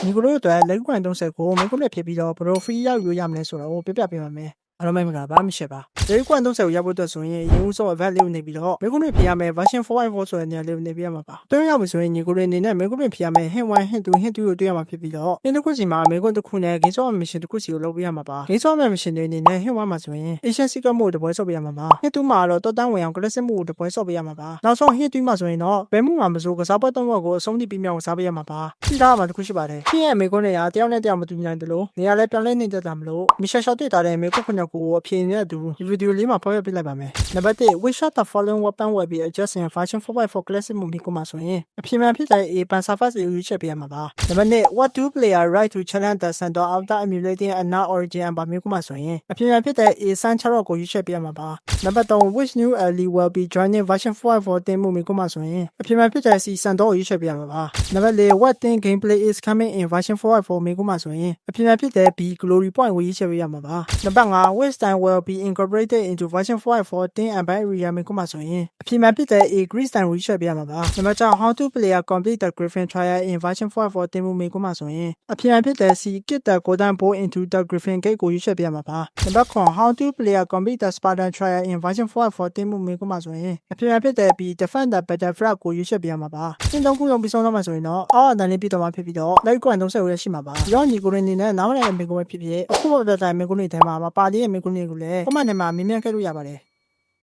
ညီကိုတို့အတွက်လက်ကွန်30ကိုမင်းကုန်းနဲ့ဖြစ်ပြီးတော့ဘရိုဖီးရောက်ယူရမယ်ဆိုတော့ပြပြပေးပါမယ်အားလုံးပဲမင်္ဂလာပါမရှက်ပါလက်ကွန်30ကိုရဖို့အတွက်ဆိုရင်ရင်းဦးစော event လေးကိုနေပြီးတော့မင်းကုန်းနဲ့ဖြစ်ရမယ် version 4.4ဆိုတဲ့နေရာလေးကိုနေပြရမှာပါတွင်းရောက်ပြီဆိုရင်ညီကိုတို့အနေနဲ့မင်းကုန်းနဲ့ဖြစ်ရမယ် hint 1 hint 2 hint 2ကိုတွေ့ရမှာဖြစ်ပြီးတော့ဒီတစ်ခုစီမှာမင်းကုန်းတစ်ခုနဲ့ game solve mission တစ်ခုစီကိုလုပ်ပြရမှာပါ game solve mission တွေအနေနဲ့ hint 1မှာဆိုရင် Asian secret mode တပွဲဆော့ပြရမှာပါ hint 2မှာတော့တော်တန်းဝင်အောင် classic mode တပွဲဆော့ပြရမှာပါနောက်ဆုံး hint 3မှာဆိုရင်တော့ဘယ်မှုမှာမစိုးကစားပွဲ3ပွဲကိုအဆုံးထိပြီးမြောက်စားပြရမှာပါကြည့်ထားမှာတစ်ခုရှိပါတယ်ခင်းရဲ့မင်းကုန်းနဲ့တယောက်နဲ့တယောက်မတူနိုင်တယ်လို့နေရာလဲပြောင်းလဲနေတတ်တာမလို့မီရှယ်ရှော့တွေ့တာတဲ့မင်းကုန်းခုနှစ်ကိုအဖြေနဲ့အတူဒီဗီဒီယိုလေးမှာဖော်ပြပေးလိုက်ပါမယ်နံပါတ်1 which shot the following weapon will be adjusted in version 4.4 classic mode ကိုမှာဆိုရင်အဖြေမှန်ဖြစ်တဲ့ A Panzer First ကိုရွေးချယ်ပေးရမှာပါနံပါတ်2 what do player right to challenge the center after emulating a non origin ဘာမျိုးကိုမှာဆိုရင်အဖြေမှန်ဖြစ်တဲ့ A Sun Charot ကိုရွေးချယ်ပေးရမှာပါနံပါတ်3 which new ally will be joining version 4.4 တင်မှုကိုမှာဆိုရင်အဖြေမှန်ဖြစ်တဲ့ C Santor ကိုရွေးချယ်ပေးရမှာပါနံပါတ်4 what thing gameplay is coming in version 4.4 ကိုမှာဆိုရင်အဖြေမှန်ဖြစ်တဲ့ B glory point ကိုရွေးချယ်ပေးရမှာပါနံပါတ်5 which time will be incorporated into version 4.4 tin and by area ကိုမှာဆိုရင်အဖြေမှန်ဖြစ်တဲ့ A grease time ကိုရွေးချယ်ပေးရမှာပါနံပါတ်6 how to player complete the griffin trial in version 4.4 တင်မှုကိုမှာဆိုရင်အဖြေမှန်ဖြစ်တဲ့ C get the golden bow into the griffin gate ကိုရွေးချယ်ပေးရမှာပါနံပါတ်9 how to player complete the spartan trial in version 4.4 တင်မှုကိုမှာဆိုရင်အဖြေမှန်ဖြစ်တဲ့ B defend the battle flag ကိုရွေးချယ်ပေးရမှာပါသင်သုံးခုလုံးပြီးဆုံးတော့မှာဆိုရင်တော့အောက်အတန်းလေးပြီးတော့မှဖြစ်ပြီးတော့ like ကွန်30ကိုရရှိမှာပါဒီတော့ညီကိုရင်းနေနဲ့နားမလည်တဲ့မိကုံးပဲဖြစ်ဖြစ်အခုပေါ်တဲ့တိုင်းမိကုံးတွေထဲမှာမပါသေးတဲ့မိကုံးတွေကိုလည်း comment ထဲမှာမြင်မြန်ခဲ့လို့ရပါတယ်